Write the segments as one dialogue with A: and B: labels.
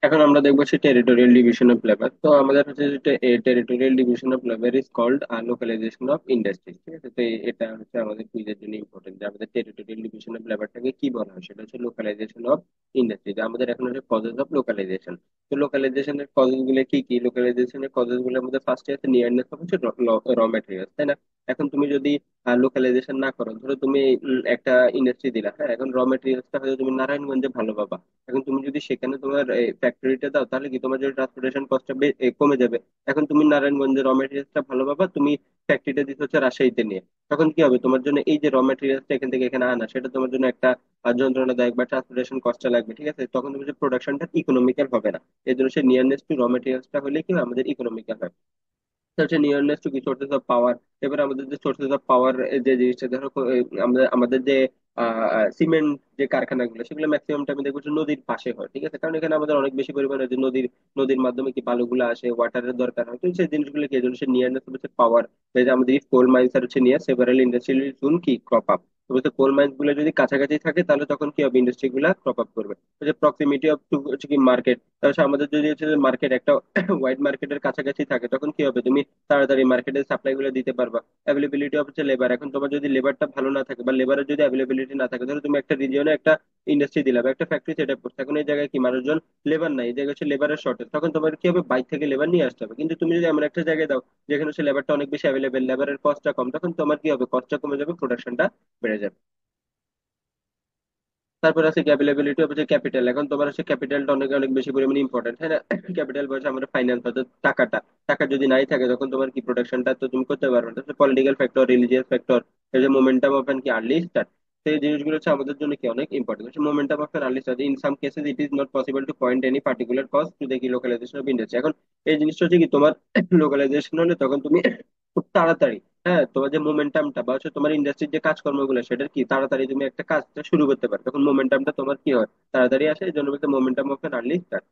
A: এখন আমরা দেখবো হচ্ছে টেরিটোরিয়াল ডিভিশন অফ লেবার। তো আমাদের হচ্ছে territorial division of labour is called localisation of industry. ঠিক আছে, তো এটা হচ্ছে আমাদের কুইজের জন্য ইম্পর্টেন্ট যে আমাদের টেরিটোরিয়াল ডিভিশন অফ লেবারটাকে কি বলা হয়, সেটা হচ্ছে লোকালাইজেশন অফ ইন্ডাস্ট্রি। যে আমাদের এখন হচ্ছে কজেস অফ লোকালাইজেশন। তো লোকালাইজেশনের কজেস গুলো কি কি? লোকালাইজেশনের কজেস গুলোর মধ্যে ফার্স্টে আছে নিয়ারনেস অফ হচ্ছে র ম্যাটেরিয়াল, তাই না? এখন তুমি যদি লোকালাইজেশন না করো, ধরো তুমি একটা ইন্ডাস্ট্রি দিলা, হ্যাঁ, এখন র ম্যাটেরিয়ালসটা হয়তো তুমি নারায়ণগঞ্জে ভালো পাবা। এখন তুমি যদি সেখানে তোমার ফ্যাক্টরিটা দাও, তাহলে কি তোমার যদি ট্রান্সপোর্টেশন কস্টটা কমে যাবে। এখন তুমি নারায়ণগঞ্জের র মেটেরিয়ালসটা ভালো পাবা, তুমি ফ্যাক্টরিটা দিতে হচ্ছে রাজশাহীতে নিয়ে। তখন কি হবে, তোমার জন্য এই যে র মেটেরিয়ালসটা এখান থেকে এখানে আনা, সেটা তোমার জন্য একটা যন্ত্রণাদায়ক বা ট্রান্সপোর্টেশন কস্টটা লাগবে। ঠিক আছে, তখন তুমি যে প্রোডাকশনটা ইকোনমিক্যাল হবে না। এই জন্য সে নিয়ারনেস টু র মেটেরিয়ালসটা হলে কি হয়, আমাদের ইকোনমিক্যাল হয়। এটা হচ্ছে নিয়ারনেস টু কি সোর্সেস অফ পাওয়ার। এবার আমাদের যে সোর্সেস অফ পাওয়ার, যে জিনিসটা ধরো আমাদের আমাদের যে সিমেন্ট যে কারখানাগুলো, সেগুলো ম্যাক্সিমাম টাইমে দেখবো যে নদীর পাশে হয়। ঠিক আছে, কারণ এখানে আমাদের অনেক বেশি পরিমাণে যে নদীর নদীর মাধ্যমে কি বালুগুলো আসে, ওয়াটারের দরকার হয়। তো সেই জিনিসগুলো কি, এই জন্য সে নিয়ারনেস হচ্ছে পাওয়ার। যে আমাদের কোল মাইন্স আর হচ্ছে নিয়ার সেভারাল ইন্ডাস্ট্রিয়াল জোন কি ক্রপ আপ। তো কোল মাইন্স গুলো যদি কাছাকাছি থাকে, তাহলে তখন কি হবে, ইন্ডাস্ট্রি গুলা ক্রপ আপ করবে। যে প্রক্সিমিটি অফ টু হচ্ছে কি মার্কেট। তাহলে আমাদের যদি হচ্ছে মার্কেট একটা ওয়াইড মার্কেটের কাছাকাছি থাকে, তখন কি হবে, তুমি তাড়াতাড়ি মার্কেটের সাপ্লাই গুলো দিতে পারবা। অ্যাভেলেবিলিটি অফ হচ্ছে লেবার। এখন তোমার যদি লেবারটা ভালো না থাকে বা লেবারের যদি অ্যাভেলেবিলিটি না থাকে, ধরো তুমি একটা রিজিয়নে একটা ইন্ডাস্ট্রি দিলা বা একটা ফ্যাক্টরি সেট আপ করছো, এখন এই জায়গায় কি মানুষজন লেবার নাই, এই জায়গায় হচ্ছে লেবারের শর্টেজ, তখন তোমার কি হবে, বাইরে থেকে লেবার নিয়ে আসতে হবে। কিন্তু তুমি যদি এমন একটা জায়গায় দাও যেখানে হচ্ছে লেবারটা অনেক বেশি অ্যাভেলেবেল, লেবারের কস্টটা কম, তখন তোমার কি হবে, কস্টটা কমে যাবে, প্রোডাকশনটা বেড়ে যাবে। তারপর আছে অ্যাভেলেবিলিটি অফ ক্যাপিটাল। এখন তোমার হচ্ছে ক্যাপিটালটা অনেক অনেক বেশি পরিমাণে ইম্পর্টেন্ট, হ্যাঁ না? ক্যাপিটাল বলছে আমাদের ফাইন্যান্স, অর্থাৎ টাকাটা। টাকা যদি নাই থাকে, তখন তোমার কি প্রোডাকশনটা তো তুমি করতে পারবে না। পলিটিক্যাল ফ্যাক্টর, রিলিজিয়াস ফ্যাক্টর, এই যে মোমেন্টাম অফ কি আর্লি স্টার্ট, সেই জিনিসগুলো হচ্ছে আমাদের জন্য কি অনেক ইম্পর্টেন্ট। হচ্ছে momentum of early start, in some cases it is not possible to point any particular cause to the localisation of industry. এখন এই জিনিসটা হচ্ছে কি, তোমার লোকালাইজেশন হলে তখন তুমি খুব তাড়াতাড়ি, হ্যাঁ, তোমার যে মোমেন্টামটা বা হচ্ছে তোমার ইন্ডাস্ট্রির যে কাজকর্মগুলো, সেটার কি তাড়াতাড়ি তুমি একটা কাজটা শুরু করতে পারো, তখন মোমেন্টামটা তোমার কি হয়, তাড়াতাড়ি আসে। এই জন্য বলতে momentum of N early start.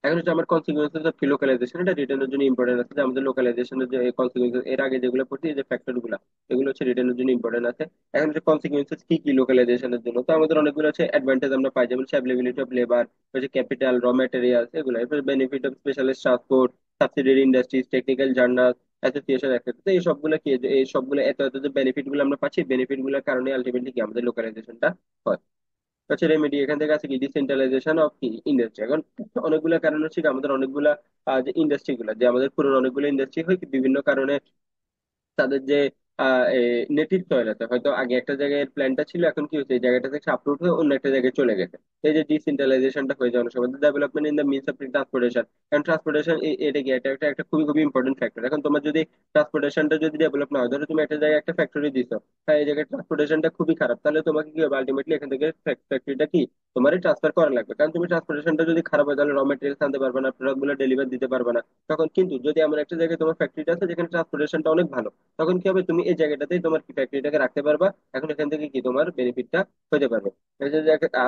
A: এখন হচ্ছে আমার কনসিকুয়েন্সেস অফ লোকালাইজেশন, এটা রিটার্নের জন্য ইম্পর্টেন্ট আছে। যে আমাদের লোকালাইজেশনের যে কনসিকুয়েন্সেস, এর আগে যেগুলো পড়ছি, এই যে ফ্যাক্টর গুলা, এগুলো হচ্ছে রিটার্নের জন্য ইম্পর্টেন্ট আছে। এখন হচ্ছে কনসিকুয়েন্সেস কি কি লোকালাইজেশনের জন্য, তো আমাদের অনেকগুলো হচ্ছে অ্যাডভান্টেজ আমরা পাই, যেমন অ্যাভেলেবিলিটি অফ লেবার, হচ্ছে ক্যাপিটাল, র ম্যাটেরিয়ালস, এগুলো। এরপর benefit of specialist transport, subsidiary industries, technical journal, association etcetera. তো এই সবগুলো কি, এই সবগুলো এত এত যে বেনিফিট গুলো আমরা পাচ্ছি, বেনিফিট গুলোর কারণে আলটিমেটলি কি আমাদের লোকালাইজেশনটা হয়। হচ্ছে রেমেডি, এখান থেকে আছে কি ডিসেন্ট্রালাইজেশন অফ কি ইন্ডাস্ট্রি। এখন অনেকগুলা কারণ হচ্ছে কি, আমাদের অনেকগুলা যে ইন্ডাস্ট্রি গুলা, যে আমাদের পুরনো অনেকগুলো ইন্ডাস্ট্রি হয় কি বিভিন্ন কারণে তাদের যে নেটিভ সয়েল আছে, হয়তো আগে একটা জায়গায় প্ল্যান্টটা ছিল, এখন কি হচ্ছে, এই জায়গাটা থেকে আপরুট হয়ে অন্য একটা জায়গায় চলে গেছে। এই যে ডিসেন্ট্রালাইজেশনটা হয়ে যায় অনেক সময়। Development in the means of transportation. কারণ ট্রান্সপোর্টেশন এটা কি, এটা একটা একটা খুবই খুবই ইম্পর্টেন্ট ফ্যাক্টর। এখন তোমার যদি ট্রান্সপোর্টেশনটা যদি ডেভেলপ না হয়, ধরো তুমি একটা জায়গায় একটা ফ্যাক্টরি দিছো, হ্যাঁ, এই জায়গায় ট্রান্সপোর্টেশনটা খুবই খারাপ, তাহলে তোমাকে কি হবে, আলটিমেটলি এখান থেকে ফ্যাক্টরিটা কি তোমারই ট্রান্সফার করা লাগবে। কারণ তুমি ট্রান্সপোর্টেশনটা যদি খারাপ হয়, তাহলে র মেটেরিয়ালস আনতে পারবে না, প্রোডাক্ট গুলো ডেলিভার দিতে পারবে না। তখন কিন্তু যদি এমন একটা জায়গায় তোমার ফ্যাক্টরিটা আছে যেখানে ট্রান্সপোর্টেশনটা অনেক ভালো, তখন কি হবে, তুমি এই জায়গাটাতেই তোমার কি ফ্যাক্টরিটাকে রাখতে পারবা। এখন এখান থেকে কি তোমার বেনিফিটটা হতে পারবে। এই যে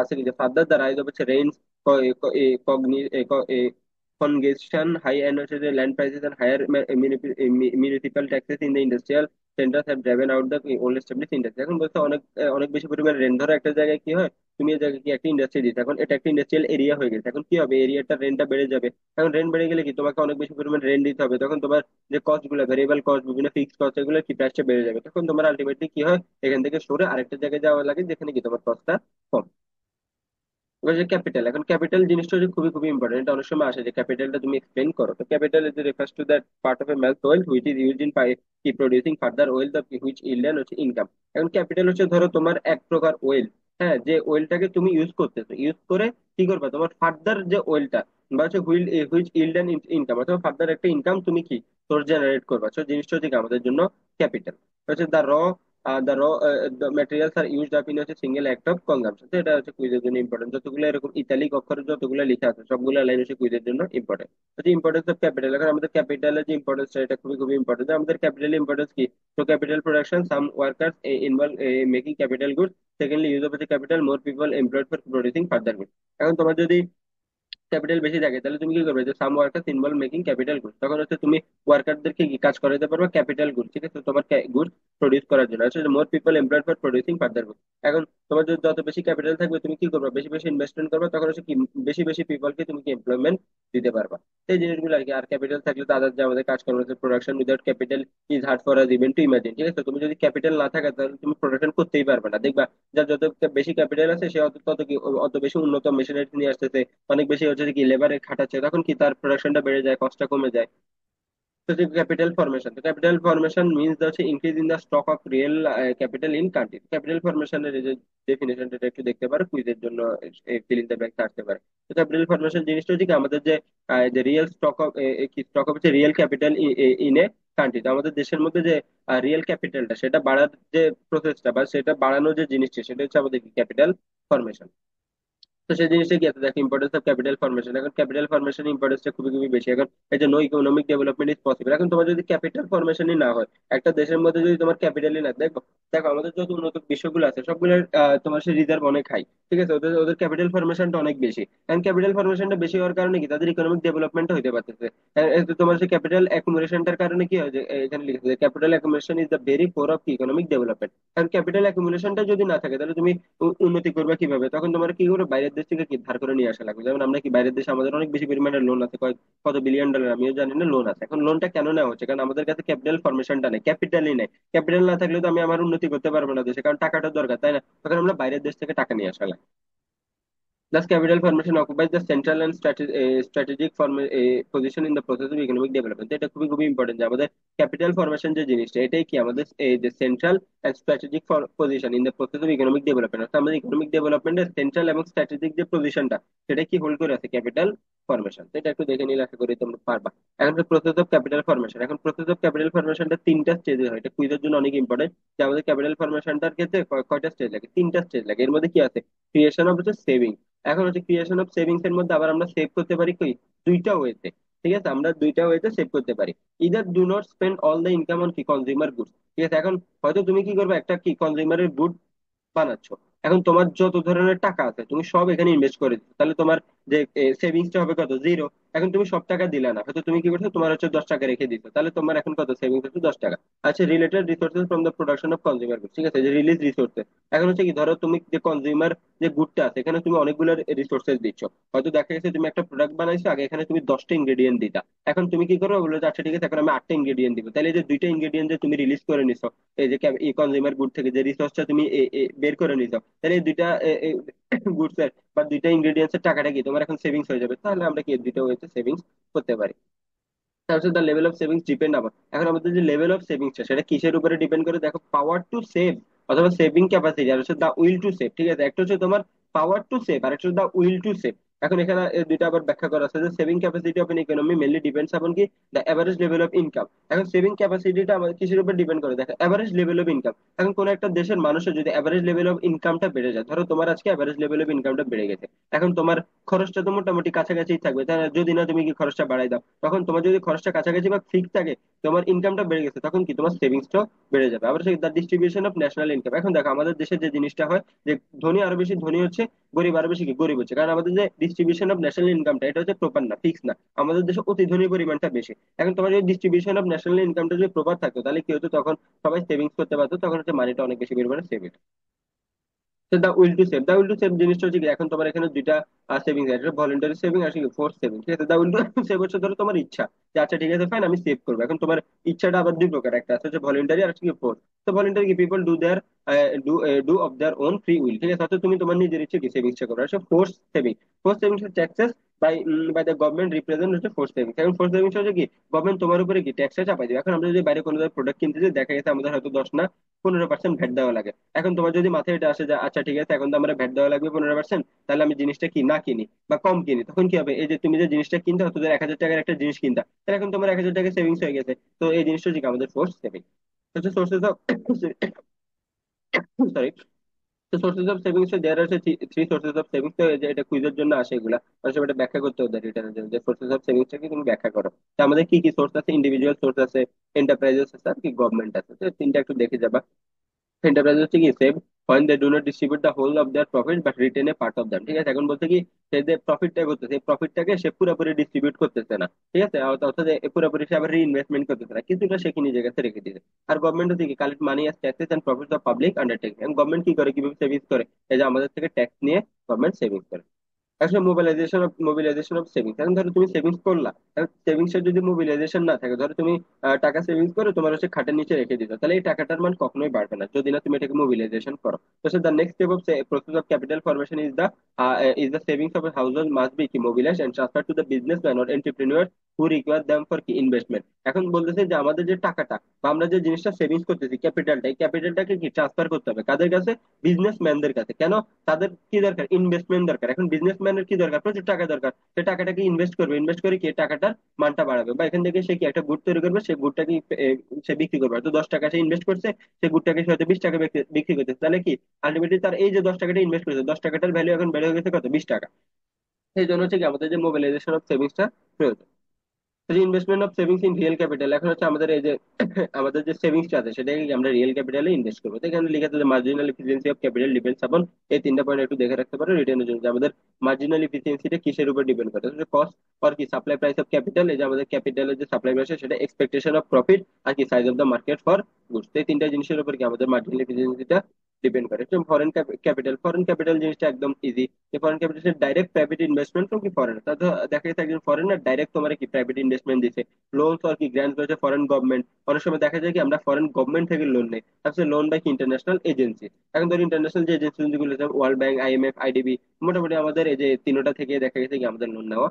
A: আছে কি, যে ফার্দার দ্য রাইজ অফ হচ্ছে রেঞ্জ, কনগেশন, হাই এন্ড হচ্ছে যে land prices and higher municipal taxes in the industrial centres have driven out the old establish industry. এখন বলতে অনেক অনেক বেশি পরিমাণে রেন্ট, ধরো একটা জায়গায় কি হয়, তুমি এই জায়গায় কি একটা ইন্ডাস্ট্রি দিচ্ছ, এখন এটা একটা ইন্ডাস্ট্রিয়াল এরিয়া হয়ে গেছে, এখন কি হবে, এরিয়াটা রেন্টটা বেড়ে যাবে। এখন রেন্ট বেড়ে গেলে কি তোমাকে অনেক বেশি পরিমাণে রেন্ট দিতে হবে, তখন তোমার যে কস্ট গুলো, ভেরিয়েবল কস্ট, বিভিন্ন ফিক্সড কস্ট, এগুলো কি প্রাইসটা বেড়ে যাবে। তখন তোমার আলটিমেটলি কি হয়, এখান থেকে সরে আরেকটা জায়গায় যাওয়া লাগে যেখানে কি তোমার কস্টটা কম। এবার যে ক্যাপিটাল, এখন ক্যাপিটাল জিনিসটা হচ্ছে খুবই খুবই ইম্পর্টেন্ট। এটা অনেক সময় আসে যে ক্যাপিটালটা তুমি এক্সপ্লেন করো। তো capital is refers to that part of a math wealth which is used in কি producing further wealth of which yield হচ্ছে ইনকাম। এখন ক্যাপিটাল হচ্ছে ধরো তোমার এক প্রকার ওয়েল, হ্যাঁ, যে ওয়েলটাকে তুমি ইউজ করতেছো, ইউজ করে কি করবা, তোমার ফার্দার যে ওয়েলটা বা হচ্ছে হুইচ ইল্ড অ্যান্ড ইনকাম, অথবা ফার্দার একটা ইনকাম তুমি কি সোর্স জেনারেট করবা। তো জিনিসটা হচ্ছে কি আমাদের জন্য ক্যাপিটাল। হচ্ছে the materials are used up in হচ্ছে সিঙ্গেল অ্যাক্ট অফ কনজাম্পশন। তো এটা হচ্ছে কুইজের জন্য ইম্পর্টেন্ট, যতগুলো এরকম ইতালিক অক্ষরে যতগুলো লেখা আছে সবগুলো লাইন হচ্ছে কুইজের জন্য ইম্পর্টেন্ট। হচ্ছে ইম্পর্টেন্স অফ ক্যাপিটাল। এখন আমাদের ক্যাপিটালের যে ইম্পর্টেন্স, এটা খুবই খুবই ইম্পর্টেন্ট। আমাদের ক্যাপিটাল ইম্পর্টেন্স কি, তো capital production, some workers involve making capital goods, secondly use of capital, more people employed for producing further goods. এখন তোমার যদি ক্যাপিটাল বেশি থাকে, তাহলে তুমি কি করবে, যে some workers involve making capital good, তখন হচ্ছে তুমি ওয়ার্কারদেরকে কি কাজ করাতে পারবে, ক্যাপিটাল গুড, ঠিক আছে, তোমার গুড প্রডিউস করার জন্য, হচ্ছে more people employed for producing further good. এখন তোমার যদি যত বেশি ক্যাপিটাল থাকবে, তুমি কি করবে, বেশি বেশি ইনভেস্টমেন্ট করবে, তখন হচ্ছে কি বেশি বেশি পিপলকে তুমি কি এমপ্লয়মেন্ট দিতে পারবা। এই জিনিসগুলো আর কি। আর ক্যাপিটাল থাকলে তো আদার যে আমাদের কাজকর্ম হচ্ছে production without capital is hard for us even to imagine, ঠিক আছে। তুমি যদি ক্যাপিটাল না থাকে তাহলে তুমি প্রোডাকশন করতেই পারবে না। দেখবা যার যত বেশি ক্যাপিটাল আছে সে অত তত কি অত বেশি উন্নত মেশিনারি নিয়ে আসতেছে, অনেক বেশি হচ্ছে কি লেবারে খাটাচ্ছে, তখন কি তার প্রোডাকশনটা বেড়ে যায়, কস্টটা কমে যায়। তো যে ক্যাপিটাল ফরমেশন, তো ক্যাপিটাল ফরমেশন মিনস হচ্ছে increase in the stock of real capital in country. Capital ফরমেশনের যে ডেফিনেশনটা একটু দেখতে পারো কুইজের জন্য, ফিল ইন দ্য ব্ল্যাঙ্ক থাকতে পারে। তো ক্যাপিটাল ফরমেশন জিনিসটা হচ্ছে কি আমাদের যে রিয়েল স্টক অফ কি স্টক অফ হচ্ছে real capital in a country. তো আমাদের দেশের মধ্যে যে রিয়েল ক্যাপিটালটা সেটা বাড়ার যে প্রসেসটা বা সেটা বাড়ানোর যে জিনিসটা সেটা হচ্ছে আমাদের ক্যাপিটাল ফরমেশন। তো সেই জিনিসটা কি আছে, দেখো ইম্পর্টেন্স অফ ক্যাপিটাল ফরমেশন। এখন ক্যাপিটাল ফরমেশন ইম্পর্টেন্সটা খুবই খুবই বেশি। এখন এই যে no economic development is possible, এখন তোমার যদি ক্যাপিটাল ফরমেশনই না হয়, একটা দেশের মধ্যে যদি তোমার ক্যাপিটালই না, দেখো দেখো আমাদের যত উন্নত বিশ্বগুলো আছে সবগুলোর তোমার সে রিজার্ভ অনেক হাই, ঠিক আছে, ওদের ওদের ক্যাপিটাল ফরমেশনটা অনেক বেশি। কারণ ক্যাপিটাল ফরমেশনটা বেশি হওয়ার কারণে কি তাদের ইকোনমিক ডেভেলপমেন্ট হইতে পারতেছে। তোমার সেই ক্যাপিটাল অ্যাকুমুলেশনটার কারণে কি হয়, যে এখানে লিখেছে capital accumulation is the very core of economic development. কারণ ক্যাপিটাল অ্যাকুমুলেশনটা যদি না থাকে তাহলে তুমি উন্নতি করবে কিভাবে, তখন তোমার কি করে বাইরের দেশ থেকে কি ধার করে নিয়ে আসা লাগবে। যেমন আমরা কি বাইরের দেশে আমাদের অনেক বেশি পরিমাণে লোন আছে, কত বিলিয়ন ডলার আমিও জানি না লোন আছে। এখন লোনটা কেন নেওয়া হচ্ছে, কারণ আমাদের কাছে ক্যাপিটাল ফরমেশনটা নেই, ক্যাপিটালই নেই। ক্যাপিটাল না থাকলে তো আমি আমার উন্নতি করতে পারবো না দেশে, কারণ টাকাটা দরকার, তাই না, তখন আমরা বাইরের দেশ থেকে টাকা নিয়ে আসা লাগে। Thus, capital formation occupies the central and strategic position in the process of economic development. এটা খুবই খুবই ইম্পর্টেন্ট যে আমাদের ক্যাপিটাল ফরমেশন যে জিনিসটা এটাই কি আমাদের এই যে central and strategic position in the process of economic development, অর্থাৎ আমাদের ইকোনমিক ডেভেলপমেন্টের সেন্ট্রাল এবং স্ট্র্যাটেজিক যে পজিশনটা সেটা কি হোল্ড করে আছে ক্যাপিটাল ফরমেশন। এটা একটু দেখে নিলে আশা করি তোমরা পারবা। এখন প্রসেস অফ ক্যাপিটাল ফরমেশন, এখন প্রসেস অফ ক্যাপিটাল ফরমেশনটা তিনটা স্টেজে হয়, এটা কুইজের জন্য অনেক ইম্পর্টেন্ট যে আমাদের ক্যাপিটাল ফরমেশনটার ক্ষেত্রে কয়টা স্টেজ লাগে, তিনটা স্টেজ লাগে। এর মধ্যে কি আছে, ক্রিয়েশন অফ হচ্ছে সেভিং। এখন হচ্ছে ক্রিয়েশন অফ সেভিংস এর মধ্যে আবার আমরা সেভ করতে পারি কি দুইটা ওয়েতে, ঠিক আছে, আমরা দুইটা ওয়েতে সেভ করতে পারি। Either do not spend all the income on কি কনজিউমার গুডস, ঠিক আছে। এখন হয়তো তুমি কি করবে, একটা কি কনজিউমারের গুড বানাচ্ছ, এখন তোমার যত ধরনের টাকা আছে তুমি সব এখানে ইনভেস্ট করে দিচ্ছ, তাহলে তোমার যে সেভিংসটা হবে কত, জিরো। এখন তুমি সব টাকা দিলা না, হয়তো তুমি কি করছো, তোমার হচ্ছে 10 টাকা রেখে দিচ্ছ, তাহলে তোমার এখন কত সেভিংস হচ্ছে 10 টাকা। আচ্ছা, related resources from the production of consumer goods, ঠিক আছে, যে রিলিজ রিসোর্সেস। এখন হচ্ছে কি ধরো তুমি যে কনজিউমার যে গুডটা আছে এখানে তুমি অনেকগুলো রিসোর্সেস দিচ্ছ, হয়তো দেখা গেছে তুমি একটা প্রোডাক্ট বানাইছো, আগে এখানে তুমি 10টা ইনগ্রেডিয়েন্ট দিতা, এখন তুমি কি করো বলে যে আচ্ছা ঠিক আছে এখন আমি 8টা ইনগ্রেডিয়েন্ট দিব, তাহলে এই যে দুইটা ইনগ্রেডিয়েন্ট যে তুমি রিলিজ করে নিছো এই যে কনজিউমার গুড থেকে যে রিসোর্সটা তুমি বের করে নিছো, তাহলে এই দুইটা গুডস এর বা দুইটা ইনগ্রেডিয়েন্টস এর টাকাটা কি তোমার এখন সেভিংস হয়ে যাবে। তাহলে আমরা কি এই দুইটা ওয়েতে সেভিংস করতে পারি। তারপর the level of savings depend আবার, এখন আমাদের যে লেভেল অফ সেভিংসটা সেটা কিসের উপরে ডিপেন্ড করে, দেখো পাওয়ার টু সেভ অথবা সেভিং ক্যাপাসিটি, আর হচ্ছে দা উইল টু সেভ, ঠিক আছে। একটা হচ্ছে তোমার পাওয়ার টু সেভ আর একটা হচ্ছে দা উইল টু সেভ। এখন এখানে দুইটা আবার ব্যাখ্যা করা আছে যে saving capacity of an economy mainly depends upon কি the average level of income. এখন সেভিং ক্যাপাসিটিটা আমাদের কিসের উপর ডিপেন্ড করে, দেখো এভারেজ লেভেল অফ ইনকাম। এখন কোন একটা দেশের মানুষের যদি এভারেজ লেভেল অফ ইনকামটা বেড়ে যায়, ধরো তোমার আজকে এভারেজ লেভেল অফ ইনকামটা বেড়ে গেছে, এখন তোমার খরচটা তো মোটামুটি কাছাকাছি থাকবে, তাই না? যদি না তুমি কি খরচটা বাড়াই দাও, তখন তোমার যদি খরচটা কাছাকাছি বা ফিক্স থাকে, তোমার ইনকামটা বেড়ে গেছে, তখন কি তোমার সেভিংসটাও বেড়ে যাবে। আবার সেই the distribution of national income, এখন দেখো আমাদের দেশে যে জিনিসটা হয় যে ধনী আরো বেশি ধনী হচ্ছে, গরিব আরো বেশি কি গরিব হচ্ছে, কারণ আমাদের যে ডিস্ট্রিবিউশন অফ ন্যাশনাল ইনকামটা এটা হচ্ছে প্রপার না, ফিক্স না, আমাদের দেশে অতি ধনী পরিমাণটা বেশি। এখন তোমার যদি ডিস্ট্রিবিউশন অফ ন্যাশনাল ইনকামটা যদি প্রপার থাকতো তাহলে কি হতো, তখন সবাই সেভিংস করতে পারতো, তখন হচ্ছে মানিটা অনেক বেশি পরিমাণে সেভ হতো। তো the will to save, the will to save জিনিসটা হচ্ছে কি এখন তোমার এখানে দুইটা সেভিংস আছে, ভলেন্টারি সেভিং আর ফোর্স সেভিং, ঠিক আছে। দা উইল টু সেভ হচ্ছে ধরো তোমার ইচ্ছা যে আচ্ছা ঠিক আছে ফাইন আমি সেভ করবো, এখন তোমার ইচ্ছাটা আবার দুই প্রকার, একটা আছে হচ্ছে ভলেন্টারি আর হচ্ছে ফোর্স। তো ভলেন্টারি কি people do their do do of their own free will, ঠিক আছে, অর্থাৎ তুমি তোমার নিজের ইচ্ছে কি সেভিংসটা করবে। আসলে force saving, force savings taxes by the government represent হচ্ছে ফোর্স সেভিংস। এখন ফোর্স সেভিংস হচ্ছে কি গভর্নমেন্ট তোমার উপরে কি ট্যাক্সটা চাপাই দিবে। এখন আমরা যদি বাইরে কোনো প্রোডাক্ট কিনতে যাই দেখা গেছে আমাদের হয়তো 10 না 15% ভ্যাট দেওয়া লাগে। এখন তোমার যদি মাথায় এটা আসে যে আচ্ছা ঠিক আছে এখন তো আমার ভ্যাট দেওয়া লাগবে 15%, তাহলে আমি জিনিসটা কি না কিনি বা কম কিনি, তখন কি হবে, এই যে তুমি যে জিনিসটা কিনতে হতো যে 1,000 টাকার একটা জিনিস কিনতা, তাহলে এখন তোমার 1,000 টাকা সেভিংস হয়ে গেছে। তো এই জিনিসটা হচ্ছে কি আমাদের ফোর্স সেভিং। হচ্ছে সোর্সেস অফ সরি, তো সোর্সেস অফ সেভিংস দেয়ার আছে থ্রি সোর্সেস অফ সেভিংস। তো এই যে এটা কুইজের জন্য আসে এগুলা, মানুষ এটা ব্যাখ্যা করতে হবে রিটার্নের জন্য যে সোর্সেস অফ সেভিংসটা কি তুমি ব্যাখ্যা করো। তো আমাদের কি কি সোর্স আছে, ইন্ডিভিজুয়াল সোর্স আছে, এন্টারপ্রাইজেস আছে আর কি গভর্নমেন্ট আছে। তো এই তিনটা একটু দেখে যাবা। এন্টারপ্রাইজ হচ্ছে কি save when they do not distribute the whole of their profit but retain a part of them, ঠিক আছে। এখন বলতে কি সে যে প্রফিটটা করতেছে এই প্রফিটটাকে সে পুরোপুরি ডিস্ট্রিবিউট করতেছে না, ঠিক আছে, অর্থাৎ পুরোপুরি সে আবার রিইনভেস্টমেন্ট করতেছে না, কিছুটা সে কি নিজের কাছে রেখে দিচ্ছে। আর গভর্নমেন্ট হচ্ছে কি collect money as taxes and profits of public undertaking. Government কি করে, কিভাবে সেভিংস করে, এই যে আমাদের থেকে ট্যাক্স নিয়ে গভর্নমেন্ট সেভিংস করে। আসলে মোবিলাইজেশন অফ সেভিংস, এখন ধরো তুমি সেভিংস করলা, সেভিংস এর যদি মোবিলাইজেশন না থাকে, ধরো তুমি টাকা সেভিংস করে তোমার হচ্ছে খাটের নিচে রেখে দিতে, তাহলে এই টাকাটার মান কখনোই বাড়বে না যদি না তুমি এটাকে মোবিলাইজেশন করো। তো the next step of process of capital formation is the savings of household must be কি mobilize and transfer to the businessman or entrepreneur who require them for কি ইনভেস্টমেন্ট। এখন বলতেছে যে আমাদের যে টাকাটা বা আমরা যে জিনিসটা সেভিংস করতেছি, ক্যাপিটালটা, এই ক্যাপিটালটাকে কি ট্রান্সফার করতে হবে কাদের কাছে, বিজনেসম্যানদের কাছে। কেন, তাদের কি দরকার, ইনভেস্টমেন্ট দরকার। এখন বিজনেসম্যানের কি দরকার, প্রচুর টাকা দরকার, সে টাকাটাকে ইনভেস্ট করবে, ইনভেস্ট করে কি টাকাটার মানটা বাড়াবে, বা এখান থেকে সে কি একটা গুড তৈরি করবে, সেই গুডটাকে সে বিক্রি করবে। তো 10 টাকা সে ইনভেস্ট করছে, সে গুডটাকে সে হয়তো 20 টাকা বিক্রি করতেছে, তাহলে কি আলটিমেটলি তার এই যে 10 টাকাটা ইনভেস্ট করেছে, 10 টাকাটার ভ্যালু এখন বেড়ে হয়ে গেছে কত, 20 টাকা। সেই জন্য হচ্ছে কি আমাদের যে মোবিলাইজেশন অফ সেভিংসটা প্রয়োজন। Investment of savings in real capital, এখন হচ্ছে আমাদের এই যে আমাদের যে সেভিংসটা আছে সেটাকে কি আমরা রিয়েল ক্যাপিটালে ইনভেস্ট করবো। তো এখানে লিখে আছে যে marginal efficiency of capital depends upon, এই তিনটা পয়েন্ট একটু দেখে রাখতে পারো রিটার্নের জন্য, যে আমাদের মার্জিনাল এফিসিয়েন্সিটা কিসের উপর ডিপেন্ড করে, কস্ট আর কি সাপ্লাই প্রাইস অফ ক্যাপিটাল, এই যে আমাদের ক্যাপিটালের যে সাপ্লাই প্রাইস সেটা, এক্সপেকটেশন অফ প্রফিট, আর কি size of the market for goods. এই তিনটা জিনিসের উপর কি আমাদের মার্জিনাল এফিসিয়েন্সিটা ডিপেন্ড করে। ফরেন ক্যাপিটাল জিনিসটা একদম ইজি। যে foreign capital direct private investment from কি ফরেন, তা তো দেখা যাচ্ছে একজন ফরেনার ডাইরেক্ট তোমার কি প্রাইভেট ইনভেস্টমেন্ট দিছে, লোনস আর কি গ্র্যান্ট করেছে ফরেন গভর্নমেন্ট। অনেক সময় দেখা যায় কি আমরা ফরেন গভর্নমেন্ট থেকে লোন নেই, আসলে লোন বাই ইন্টারন্যাশনাল এজেন্সি। এখন ধর ইন্টারন্যাশনাল যে এজেন্সি গুলো, ওয়ার্ল্ড ব্যাংক, আইএমএফ, আইডিবি, মোটামুটি আমাদের এই যে তিনোটা থেকে দেখা গেছে কি আমাদের লোন নেওয়া।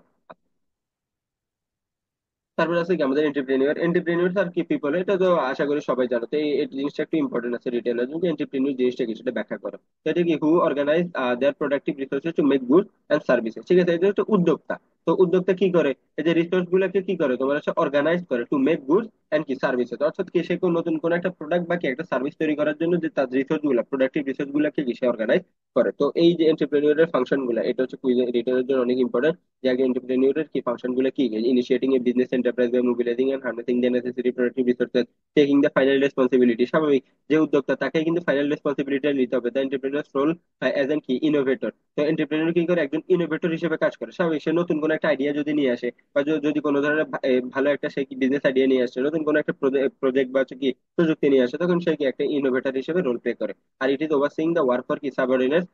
A: তারপর আছে কি আমাদের এন্টারপ্রেনিউর আর কি পিপল, এটা তো আশা করি সবাই জানো। তো এই জিনিসটা একটু ইম্পর্টেন্ট আছে রিটেলার জন্য, এন্টারপ্রেনিউর জিনিসটা কি সেটা ব্যাখ্যা করো। তো এটা কি, who organize their productive resources to make good and services, ঠিক আছে, এটা হচ্ছে উদ্যোক্তা। তো উদ্যোক্তা কি করে, এই যে রিসোর্স গুলাকে কি করে তোমার হচ্ছে অর্গানাইজ করে টু মেক গুড এন্ড কি সার্ভিসেস, অর্থাৎ কি সে নতুন কোন একটা প্রোডাক্ট বা কি একটা সার্ভিস তৈরি করার জন্য যে তার রিসোর্স গুলা, প্রোডাক্টিভ রিসোর্স গুলাকে কি সে অর্গানাইজ করে। তো এই যে এন্টারপ্রেনিউরের ফাংশন গুলা, এটা হচ্ছে রিটেলারের জন্য অনেক ইম্পর্টেন্ট। যে আগে এন্টারপ্রেনিউরের কি ফাংশন গুলো কি, initiating a business enterprise by mobilising and harnessing the necessary productive resources, taking the final responsibility. স্বাভাবিক যে উদ্যোক্তা তাকে কিন্তু ফাইনাল রেসপন্সিবিলিটি নিতে হবে। The entrepreneur's role as an কি ইনোভেটর। তো এন্টারপ্রেনিউর কি করে, একজন ইনোভেটর হিসেবে কাজ করে। স্বাভাবিক সে নতুন কোনো একটা আইডিয়া যদি নিয়ে আসে, বা যদি কোনো ধরনের ভালো একটা সে কি বিজনেস আইডিয়া নিয়ে আসে, নতুন কোনো একটা প্রজেক্ট বা হচ্ছে কি প্রযুক্তি নিয়ে আসে, তখন সে কি একটা ইনোভেটর হিসেবে রোল প্লে করে। আর it is overseeing the work for কি subordinates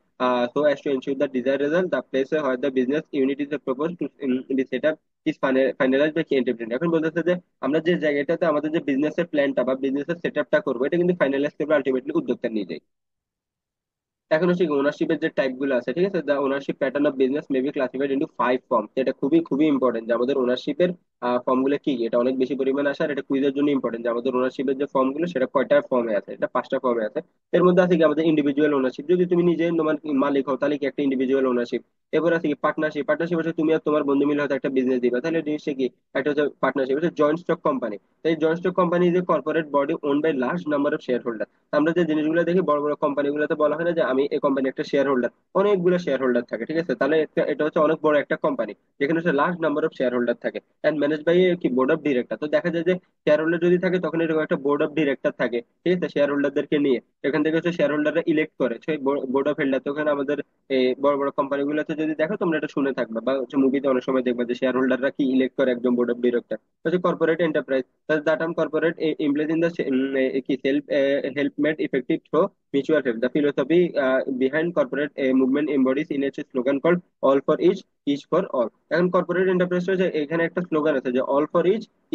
A: so as to ensure the desired result. The place where the business unit is proposed to be set up is finalized by key entrepreneur. এখন বলতেছে যে আমরা যে জায়গাটাতে আমাদের যে বিজনেসের প্ল্যানটা বা বিজনেসের সেটআপটা করবো, এটা কিন্তু ফাইনালাইজ করবে আলটিমেটলি উদ্যোক্তা নিজেই। এখন হচ্ছে ওনারশিপের যে টাইপ গুলো আছে, ঠিক আছে, the ownership pattern of business may be classified into 5 form. এটা খুবই খুবই ইম্পর্টেন্ট যে আমাদের ওনারশিপের ফর্ম গুলো কি কি। এটা অনেক বেশি পরিমাণে আসে, আর এটা কুইজের জন্য ইম্পর্টেন্ট যে আমাদের ওনারশিপের যে ফর্ম গুলো সেটা কয়টা ফর্মে আছে, এটা 5টা ফর্মে আছে। এর মধ্যে আছে কি আমাদের ইন্ডিভিজুয়াল ওনারশিপ, যদি তুমি নিজে তোমার মালিক হও তাহলে কি একটা ইন্ডিভিজুয়াল ওনারশিপ। এরপর আছে কি পার্টনারশিপ, পার্টনারশিপ হচ্ছে তুমি আর তোমার বন্ধু মিলে হয়তো একটা বিজনেস দিবা, তাহলে জিনিসটা কি, একটা হচ্ছে পার্টনারশিপ। হচ্ছে জয়েন্ট স্টক কোম্পানি, এই জয়েন্ট স্টক কোম্পানি যে corporate body own by large number of share holder. আমরা যে জিনিসগুলো দেখি বড় বড় কোম্পানিগুলোতে বলা হয় না যে আমি এই কোম্পানি একটা শেয়ার হোল্ডার, অনেকগুলো শেয়ার হোল্ডার থাকে, ঠিক আছে, তাহলে এটা হচ্ছে অনেক বড় একটা কোম্পানি যেখানে হচ্ছে large number of share holder থাকে এন্ড ম্যানেজ বাই কি বোর্ড অফ ডিরেক্টর। তো দেখা যায় যে শেয়ার হোল্ডার যদি থাকে তখন এরকম একটা বোর্ড অফ ডিরেক্টর থাকে, ঠিক আছে, শেয়ার হোল্ডারদেরকে নিয়ে। এখান থেকে হচ্ছে শেয়ার হোল্ডাররা ইলেক্ট করে সেই বোর্ড অফ হোল্ডার। তো ওখানে আমাদের এই বড় বড় কোম্পানিগুলোতে যদি দেখো তোমরা এটা শুনে থাকবে, বা হচ্ছে মুভিতে অনেক সময় দেখবে যে শেয়ার হোল্ডাররা কি ইলেক্ট করে একজন বোর্ড অফ ডিরেক্টর। হচ্ছে corporate enterprise, the term corporate implies in the কি self help made effective through mutual help. The philosophy behind corporate movement embodies in its slogan called all for each for all. এখন corporate enterprise হচ্ছে এখানে একটা slogan আছে যে all for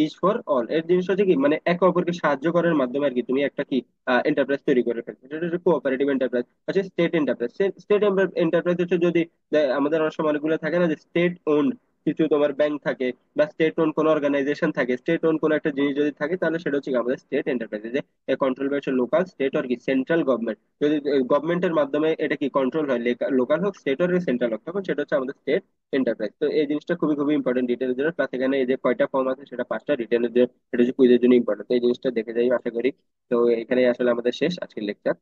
A: each for all. এর জিনিস হচ্ছে কি, মানে একে অপরকে সাহায্য করার মাধ্যমে আর কি তুমি একটা কি এন্টারপ্রাইজ তৈরি করে ফেলছো। এটা হচ্ছে কোঅপারেটিভ এন্টারপ্রাইজ। আচ্ছা স্টেট এন্টারপ্রাইজ, স্টেট এন্টারপ্রাইজ হচ্ছে যদি আমাদের অনেক সময় অনেকগুলো থাকে না যে স্টেট ওন্ড কিছু তোমার ব্যাংক থাকে, বা স্টেট ওন কোনো অর্গানাইজেশন থাকে, স্টেট ওন কোনো একটা জিনিস যদি থাকে, তাহলে সেটা হচ্ছে কি আমাদের state enterprise. Control by local state আর কি সেন্ট্রাল গভর্নমেন্ট। যদি গভর্নমেন্টের মাধ্যমে এটা কি কন্ট্রোল হয়, লোকাল হোক স্টেট হোক সেন্ট্রাল হোক, তখন সেটা হচ্ছে আমাদের স্টেট এন্টারপ্রাইজ। তো এই জিনিসটা খুবই খুবই ইম্পর্টেন্ট রিটেলের জন্য। প্লাস এখানে এই যে কয়টা ফর্ম আছে সেটা 5টা, রিটেলের জন্য এটা হচ্ছে কুইজের জন্য ইম্পর্টেন্ট। তো এই জিনিসটা দেখে যাই আশা করি। তো এখানে আসলে আমাদের শেষ আজকের লেকচার।